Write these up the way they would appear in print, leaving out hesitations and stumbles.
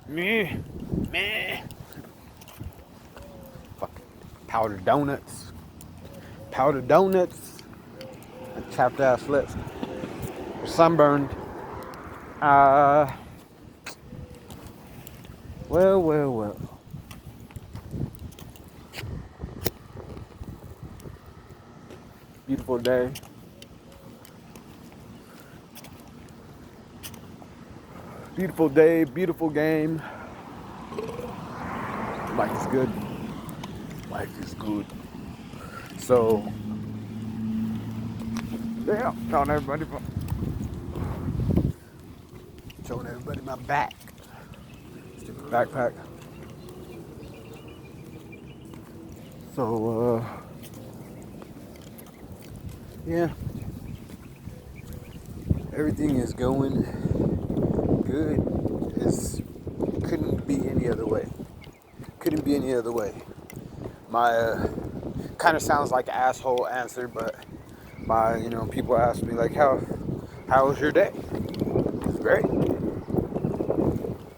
Meh. Meh. Fucking powdered donuts. Powdered donuts. And chapped ass lips. Sunburned. Uh. Well. Beautiful day. Beautiful day, beautiful game. Life is good. Life is good. So, yeah, showing everybody my back. Stupid backpack. So, yeah, everything is going good. It couldn't be any other way. Couldn't be any other way. My kind of sounds like an asshole answer, but people ask me like, how was your day? It's great.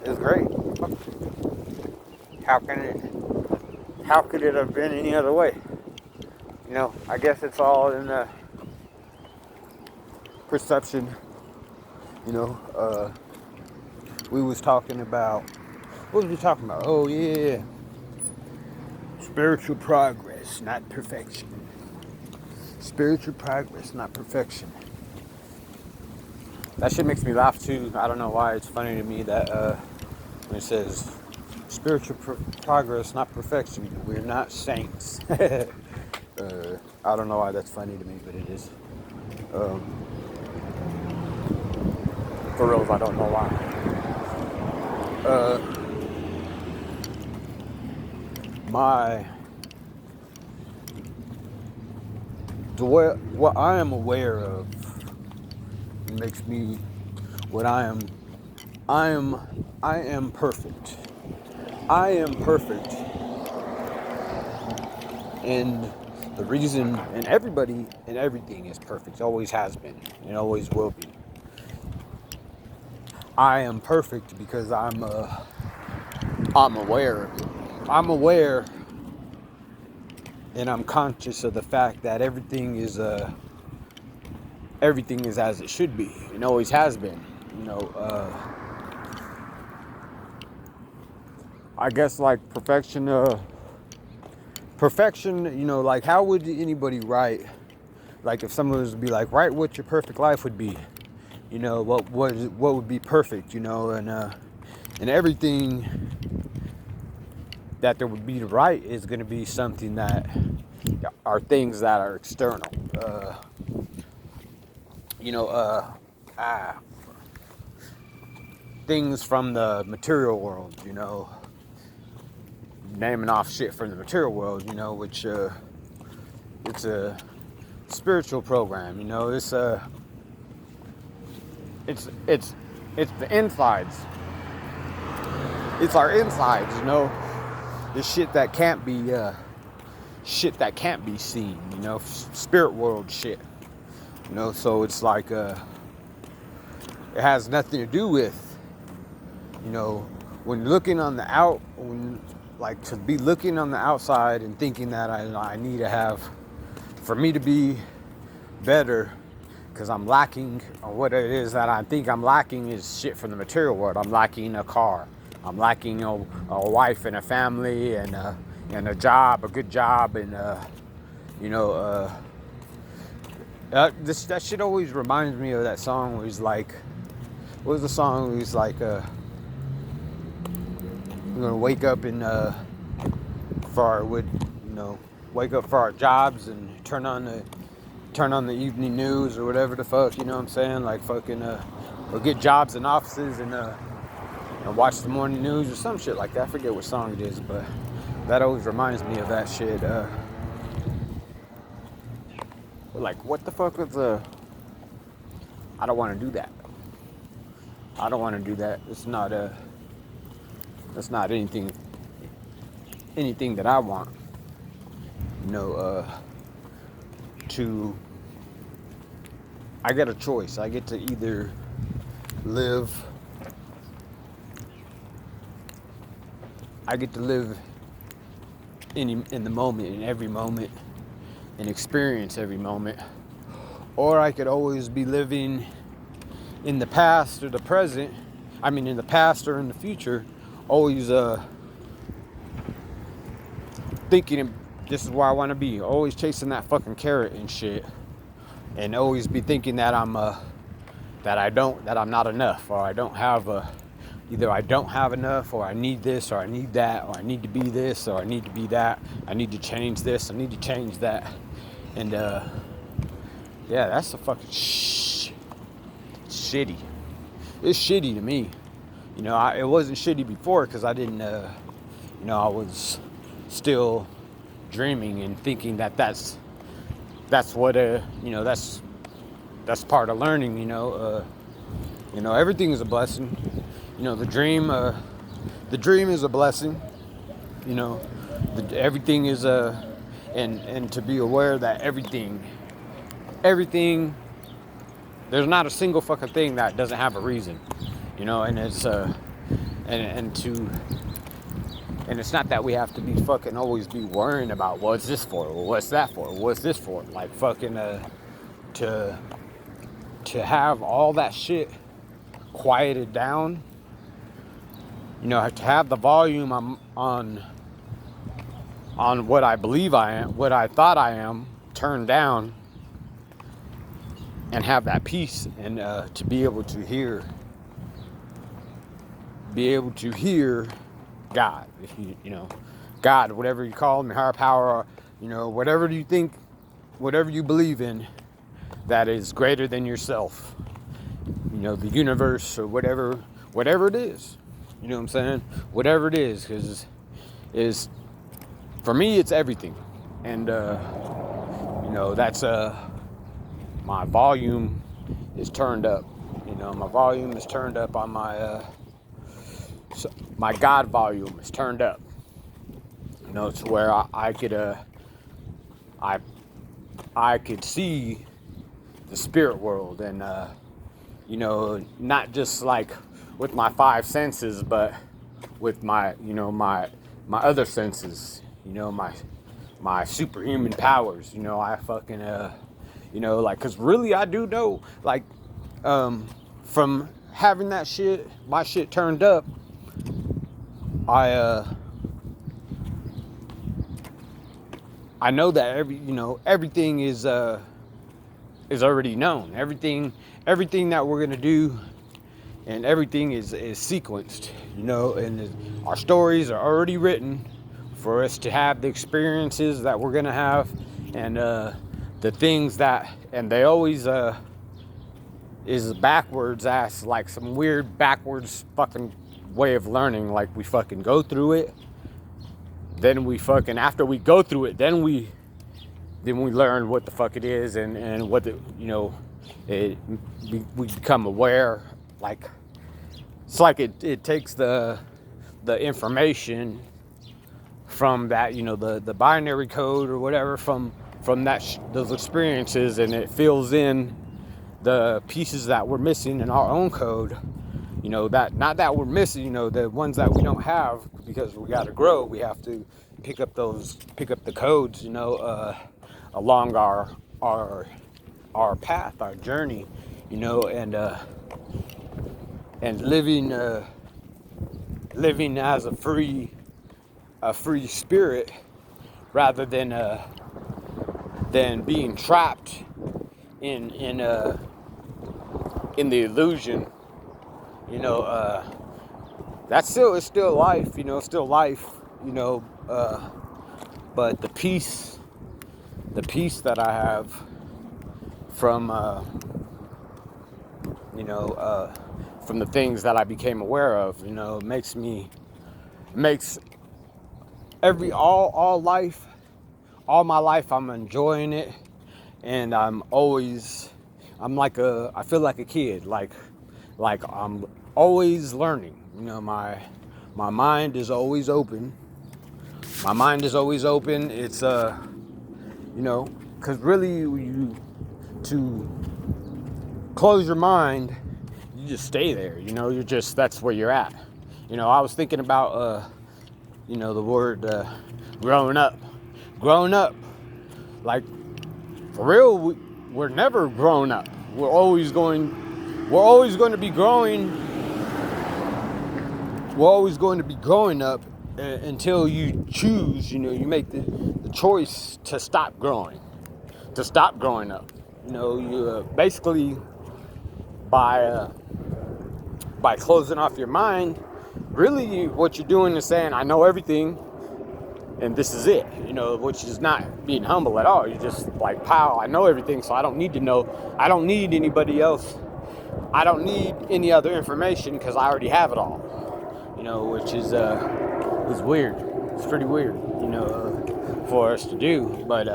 It's great. How could it have been any other way? I guess it's all in the perception. We was talking about, what was we talking about? Oh yeah, spiritual progress, not perfection. Spiritual progress, not perfection. That shit makes me laugh too. I don't know why. It's funny to me that when it says spiritual progress, not perfection, we're not saints. I don't know why that's funny to me, but it is. For reals, I don't know why. What I am aware of makes me what I am perfect. I am perfect. And the reason, and everybody and everything is perfect, always has been and always will be. I am perfect because I'm aware of it. I'm aware and I'm conscious of the fact that everything is as it should be and always has been. I guess like perfection, like how would anybody write, like if someone was to be like, write what your perfect life would be, what would be perfect, and everything that there would be to write is going to be something that are things that are external, things from the material world, naming off shit from the material world, which it's a spiritual program, it's the insides. It's our insides, the shit that can't be seen, spirit world shit, so it's like it has nothing to do with, when looking on the to be looking on the outside and thinking that I need to have, for me to be better, because I'm lacking, or what it is that I think I'm lacking is shit from the material world. I'm lacking a car. I'm lacking a wife and a family and a job, a good job, and that shit always reminds me of that song where he's like, what was the song where he's like, we're gonna wake up and wake up for our jobs and turn on the evening news or whatever the fuck, you know what I'm saying? Like fucking or get jobs in offices and watch the morning news or some shit like that. I forget what song it is, but that always reminds me of that shit. Like, what the fuck is I don't want to do that. I don't want to do that. It's not that's not anything that I want. I get a choice. I get to either live I get to live in the moment, in every moment, and experience every moment. Or I could always be living in the past or the present. I mean, in the past or in the future, always thinking this is where I want to be. Always chasing that fucking carrot and shit, and always be thinking that I'm not enough, or I don't have either I don't have enough, or I need this, or I need that, or I need to be this, or I need to be that. I need to change this. I need to change that, and yeah, that's a fucking shitty. It's shitty to me. You know, it wasn't shitty before because I didn't, you know, I was still dreaming and thinking that that's what, you know, that's part of learning. You know, everything is a blessing. You know, the dream is a blessing. You know, everything is and to be aware that everything, there's not a single fucking thing that doesn't have a reason, you know, and it's and it's not that we have to be fucking always be worrying about what's this for, or what's that for, or what's this for, like fucking to have all that shit quieted down, you know, to have the volume on what I believe I am, what I thought I am, turned down, and have that peace, and to be able to hear God, if you know, God, whatever you call him, higher power, you know, whatever you think, whatever you believe in, that is greater than yourself, you know, the universe, or whatever it is, you know what I'm saying, whatever it is, because for me, it's everything, and you know, that's my volume is turned up. You know, my volume is turned up on my God volume is turned up. You know, it's where I could see the spirit world, and you know, not just like with my five senses, but with my, you know, my other senses. You know, my superhuman powers. You know, I fucking you know, like, cause really I do know, like, from having my shit turned up, I know that everything is already known. Everything that we're gonna do, and everything is sequenced, you know, and our stories are already written for us to have the experiences that we're gonna have, and the things that, and they always is backwards ass, like some weird backwards fucking way of learning. Like, we fucking go through it, then we fucking, after we go through it, then we learn what the fuck it is, and what the, you know, we become aware. Like, it's like it takes the information from that, you know, the binary code or whatever, from those experiences, and it fills in the pieces that we're missing in our own code. You know, that, not that we're missing, you know, the ones that we don't have, because we got to grow. We have to pick up the codes, you know, along our path, our journey, you know, and living as a free spirit, rather than being trapped in the illusion. You know, it's still life, you know, you know, but the peace that I have from you know, from the things that I became aware of, you know, makes all my life, I'm enjoying it, and I feel like a kid, like I'm always learning. You know, my mind is always open. It's you know, because really, to close your mind, you just stay there. You know, that's where you're at. You know, I was thinking about the word growing up. Growing up, like, for real, we're never growing up. We're always going to be growing. We're always going to be growing up until you choose, you make the choice to stop growing up. You basically, by closing off your mind, really what you're doing is saying, I know everything, and this is it, which is not being humble at all. You're just like, pal, I know everything, so I don't need to know. I don't need anybody else. I don't need any other information because I already have it all, which is weird. It's pretty weird, for us to do. But,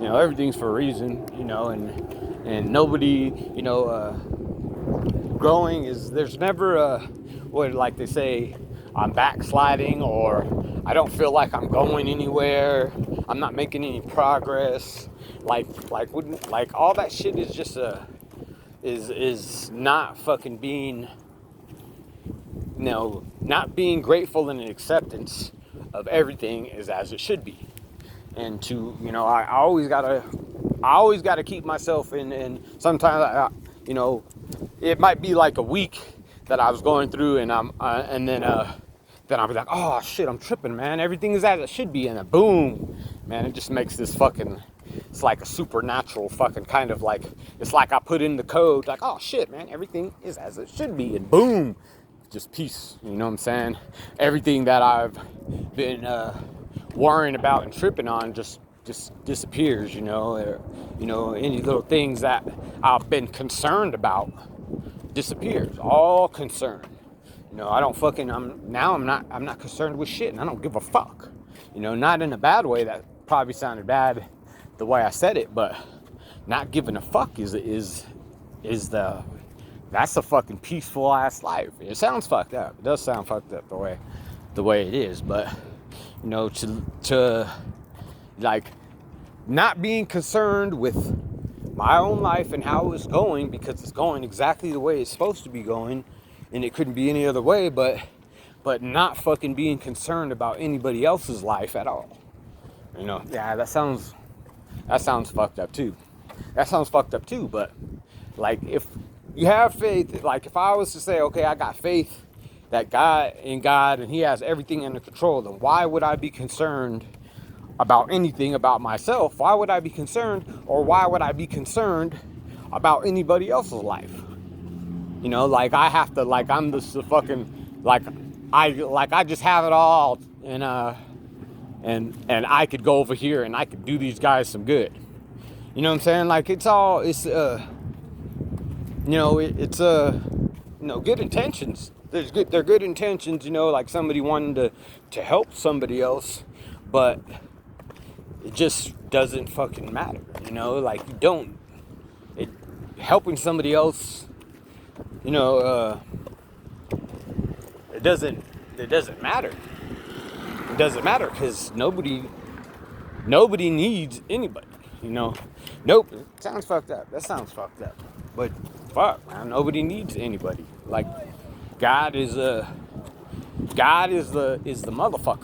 everything's for a reason, and nobody, growing is, there's never what, like they say, I'm backsliding, or I don't feel like I'm going anywhere. I'm not making any progress. Like all that shit is just is not fucking being, not being grateful and acceptance of everything is as it should be. And to, I always gotta keep myself in. And sometimes it might be like a week that I was going through, and then I'll be like, oh shit, I'm tripping, man. Everything is as it should be, and then boom, man, it just makes this fucking, it's like a supernatural fucking kind of like, it's like I put in the code, like, oh shit, man, everything is as it should be, and boom, just peace. You know what I'm saying? Everything that I've been worrying about and tripping on just disappears. Any little things that I've been concerned about disappears. All concern. I'm not concerned with shit, and I don't give a fuck. Not in a bad way. That probably sounded bad the way I said it, but not giving a fuck is that's a fucking peaceful ass life. It sounds fucked up. It does sound fucked up the way it is, but to like not being concerned with my own life and how it's going, because it's going exactly the way it's supposed to be going, and it couldn't be any other way, but not fucking being concerned about anybody else's life at all. Yeah, that sounds fucked up too. But like, if you have faith, like if I was to say, okay, I got faith that God, and He has everything under control, then why would I be concerned about anything about myself? Why would I be concerned, or why would I be concerned about anybody else's life? Like I have to, like I'm just the fucking, like I just have it all, and I could go over here and I could do these guys some good. You know what I'm saying? Like it's good intentions. They're good intentions, like somebody wanting to help somebody else, but it just doesn't fucking matter, like helping somebody else, it doesn't matter. It doesn't matter because nobody needs anybody, Nope, it sounds fucked up. That sounds fucked up. But fuck, man, nobody needs anybody. Like God is the motherfucker.